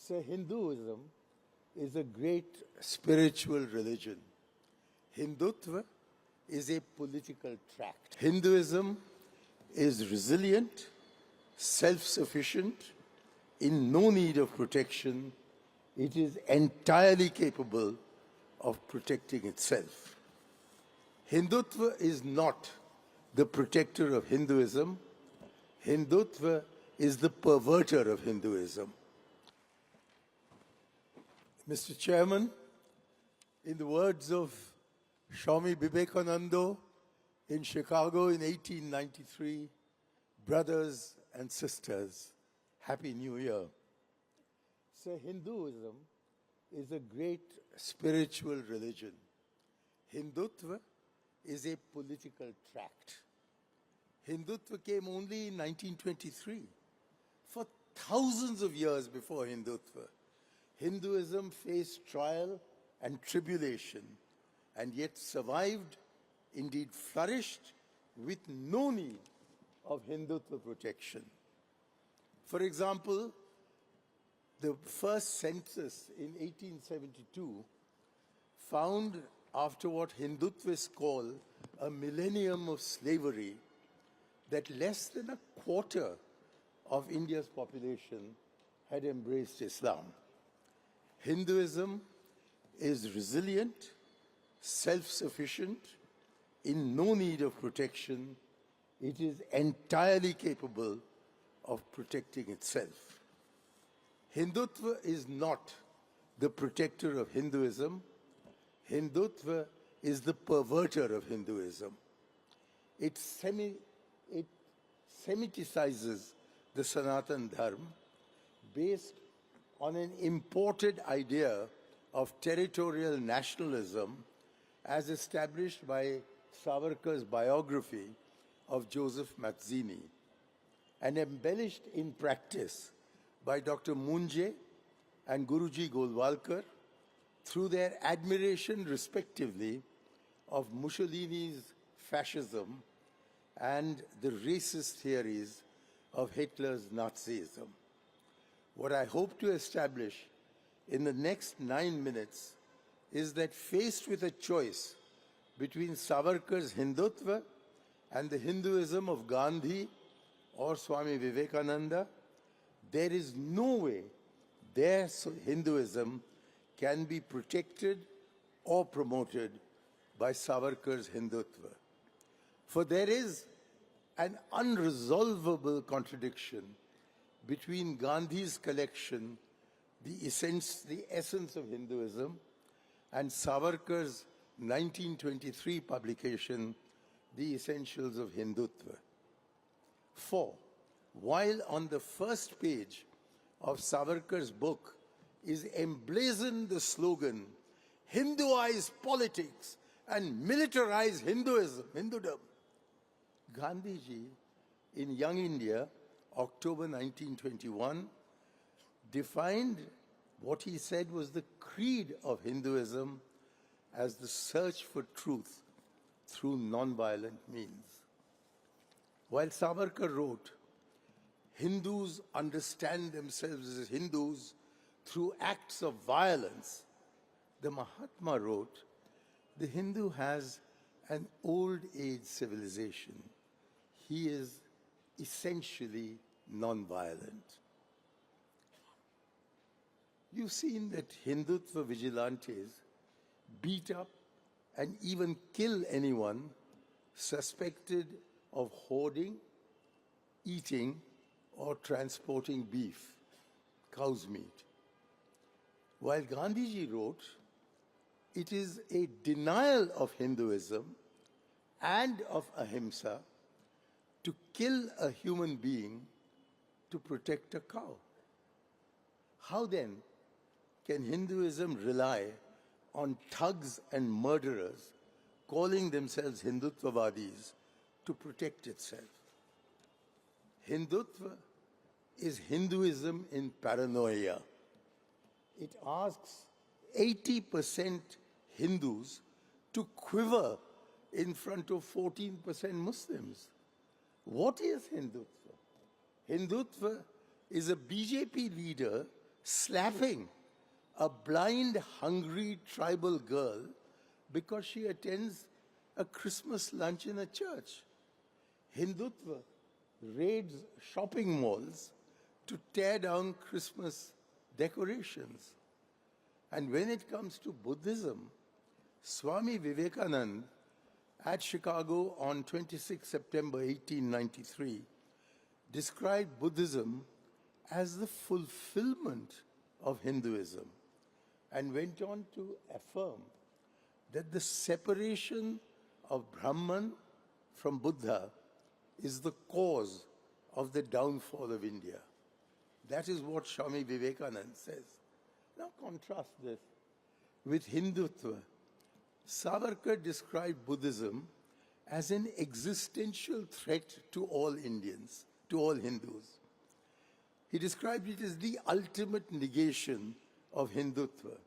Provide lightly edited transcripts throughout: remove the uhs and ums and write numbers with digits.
So Hinduism is a great spiritual religion. Hindutva is a political tract. Hinduism is resilient, self-sufficient, in no need of protection. It is entirely capable of protecting itself. Hindutva is not the protector of Hinduism. Hindutva is the perverter of Hinduism. Mr. Chairman, in the words of Swami Vivekananda in Chicago in 1893, brothers and sisters, Happy New Year. So Hinduism is a great spiritual religion. Hindutva is a political tract. Hindutva came only in 1923. For thousands of years before Hindutva, Hinduism faced trial and tribulation, and yet survived, indeed flourished, with no need of Hindutva protection. For example, the first census in 1872 found, after what Hindutvists call a millennium of slavery, that less than a quarter of India's population had embraced Islam. Hinduism is resilient, self-sufficient, in no need of protection. It is entirely capable of protecting itself. Hindutva is not the protector of Hinduism. Hindutva is the perverter of Hinduism. It Semiticizes the Sanatan Dharma based on an imported idea of territorial nationalism as established by Savarkar's biography of Joseph Mazzini and embellished in practice by Dr. Munje and Guruji Golwalkar through their admiration, respectively, of Mussolini's fascism and the racist theories of Hitler's Nazism. What I hope to establish in the next 9 minutes is that faced with a choice between Savarkar's Hindutva and the Hinduism of Gandhi or Swami Vivekananda, there is no way their Hinduism can be protected or promoted by Savarkar's Hindutva. For there is an unresolvable contradiction between Gandhi's collection, the essence of Hinduism, and Savarkar's 1923 publication, The Essentials of Hindutva. For, while on the first page of Savarkar's book is emblazoned the slogan, "Hinduize politics and militarize Hindudom," Gandhiji, in Young India, October 1921, defined what he said was the creed of Hinduism as the search for truth through non-violent means. While Savarkar wrote, "Hindus understand themselves as Hindus through acts of violence," the Mahatma wrote, "The Hindu has an old age civilization. He is essentially non-violent." You've seen that Hindutva vigilantes beat up and even kill anyone suspected of hoarding, eating, or transporting beef, cow's meat. While Gandhiji wrote, it is a denial of Hinduism and of ahimsa to kill a human being to protect a cow. How then can Hinduism rely on thugs and murderers calling themselves Hindutvavadis to protect itself? Hindutva is Hinduism in paranoia. It asks 80% Hindus to quiver in front of 14% Muslims. What is Hindutva? Hindutva is a BJP leader slapping a blind, hungry tribal girl because she attends a Christmas lunch in a church. Hindutva raids shopping malls to tear down Christmas decorations. And when it comes to Buddhism, Swami Vivekananda at Chicago on 26 September 1893 described Buddhism as the fulfillment of Hinduism and went on to affirm that the separation of Brahman from Buddha is the cause of the downfall of India. That is what Swami Vivekananda says. Now contrast this with Hindutva. Savarkar described Buddhism as an existential threat to all Indians, to all Hindus. He described it as the ultimate negation of Hindutva,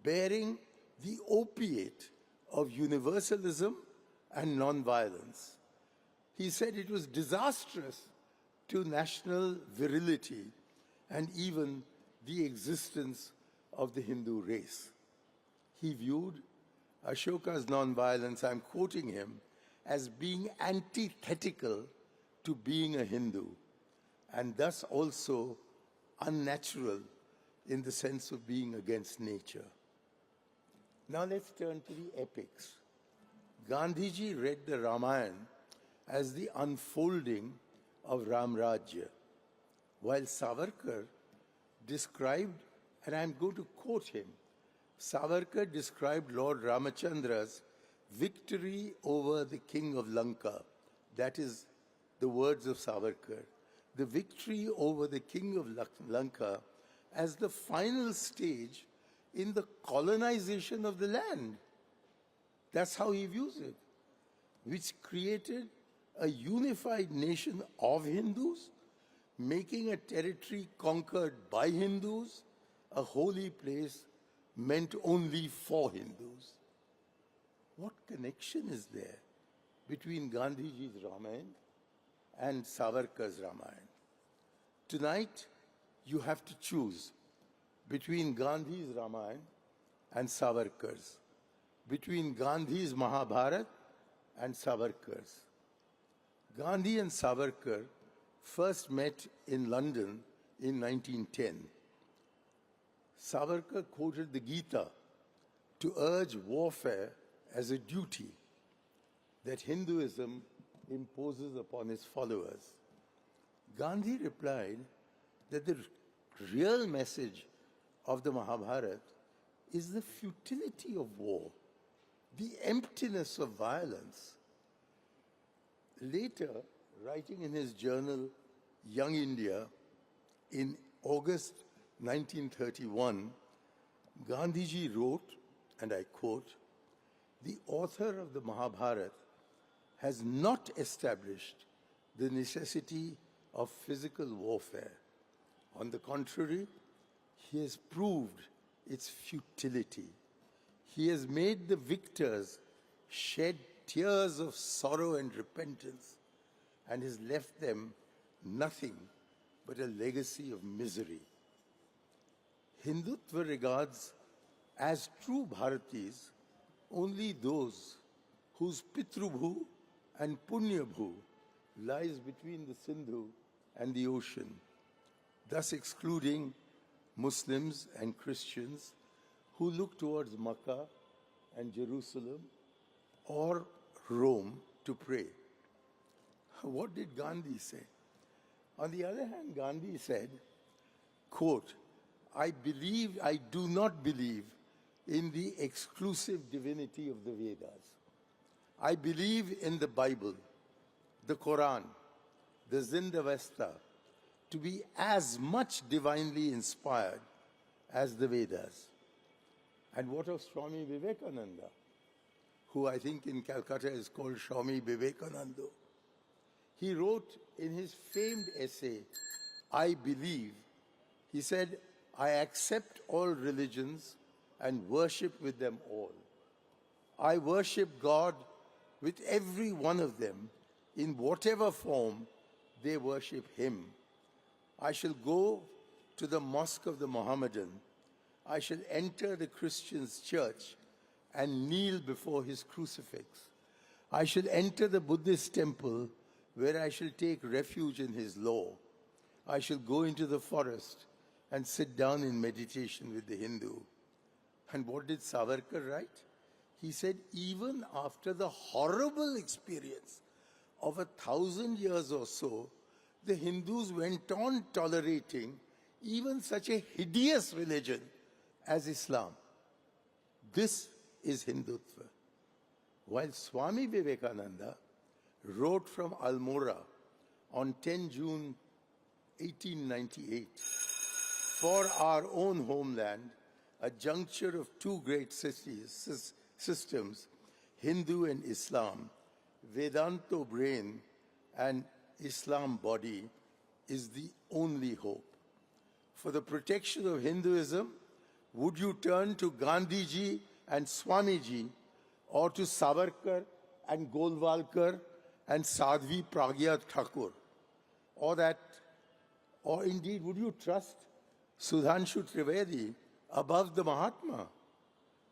bearing the opiate of universalism and nonviolence. He said it was disastrous to national virility and even the existence of the Hindu race. He viewed Ashoka's nonviolence, I'm quoting him, as being antithetical to being a Hindu, and thus also unnatural in the sense of being against nature. Now let's turn to the epics. Gandhiji read the Ramayana as the unfolding of Ram Rajya, while Savarkar described, and I'm going to quote him, Savarkar described Lord Ramachandra's victory over the king of Lanka. That is the words of Savarkar. The victory over the king of Lanka as the final stage in the colonization of the land. That's how he views it, which created a unified nation of Hindus, making a territory conquered by Hindus a holy place meant only for Hindus. What connection is there between Gandhiji's Ramayana and Savarkar's Ramayana? Tonight, you have to choose between Gandhi's Ramayana and Savarkar's, between Gandhi's Mahabharata and Savarkar's. Gandhi and Savarkar first met in London in 1910. Savarkar quoted the Gita to urge warfare as a duty that Hinduism imposes upon its followers. Gandhi replied that the real message of the Mahabharata is the futility of war, the emptiness of violence. Later, writing in his journal, Young India, in August 1931, Gandhiji wrote, and I quote, "The author of the Mahabharata has not established the necessity of physical warfare. On the contrary, he has proved its futility. He has made the victors shed tears of sorrow and repentance and has left them nothing but a legacy of misery." Hindutva regards as true Bharatis only those whose Pitrubhu and Punyabhu lies between the Sindhu and the ocean, thus excluding Muslims and Christians who look towards Makkah and Jerusalem or Rome to pray. What did Gandhi say? On the other hand, Gandhi said, quote, I do not believe in the exclusive divinity of the Vedas. I believe in the Bible, the Quran, the Zindavesta, to be as much divinely inspired as the Vedas. And what of Swami Vivekananda, who I think in Calcutta is called Swami Vivekananda? He wrote in his famed essay, I Believe, he said, I accept all religions and worship with them all. I worship God with every one of them in whatever form they worship Him. I shall go to the mosque of the Mohammedan, I shall enter the Christian's church and kneel before his crucifix. I shall enter the Buddhist temple where I shall take refuge in his law. I shall go into the forest and sit down in meditation with the Hindu. And what did Savarkar write? He said, even after the horrible experience of 1,000 years or so, the Hindus went on tolerating even such a hideous religion as Islam. This is Hindutva. While Swami Vivekananda wrote from Almora on 10 June 1898, for our own homeland, a juncture of two great systems, Hindu and Islam, Vedanto brain and Islam body is the only hope. For the protection of Hinduism, would you turn to Gandhiji and Swamiji, or to Savarkar and Golwalkar and Sadhvi Pragya Thakur? Or indeed, would you trust Sudhanshu Trivedi above the Mahatma?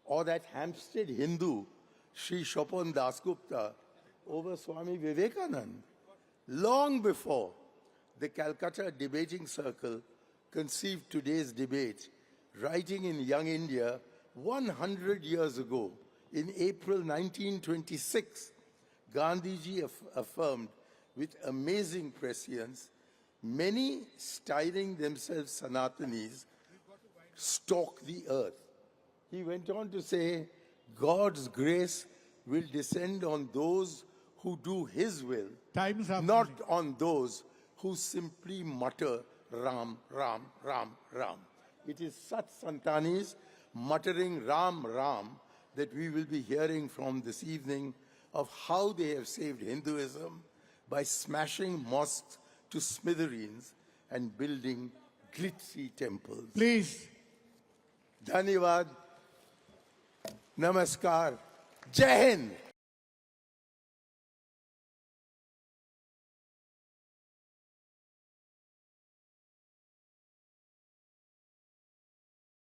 Or that Hampstead Hindu, Sri Shopon Dasgupta, over Swami Vivekanand? Long before the Calcutta Debating Circle conceived today's debate, writing in Young India 100 years ago, in April 1926, Gandhiji affirmed with amazing prescience, many styling themselves Sanatanis stalk the earth. He went on to say, God's grace will descend on those who do His will, not on those who simply mutter Ram, Ram, Ram, Ram. It is such Santanis muttering Ram, Ram that we will be hearing from this evening of how they have saved Hinduism by smashing mosques to smithereens and building glitzy temples. Please. Dhanyavad. Namaskar. Jai Hind.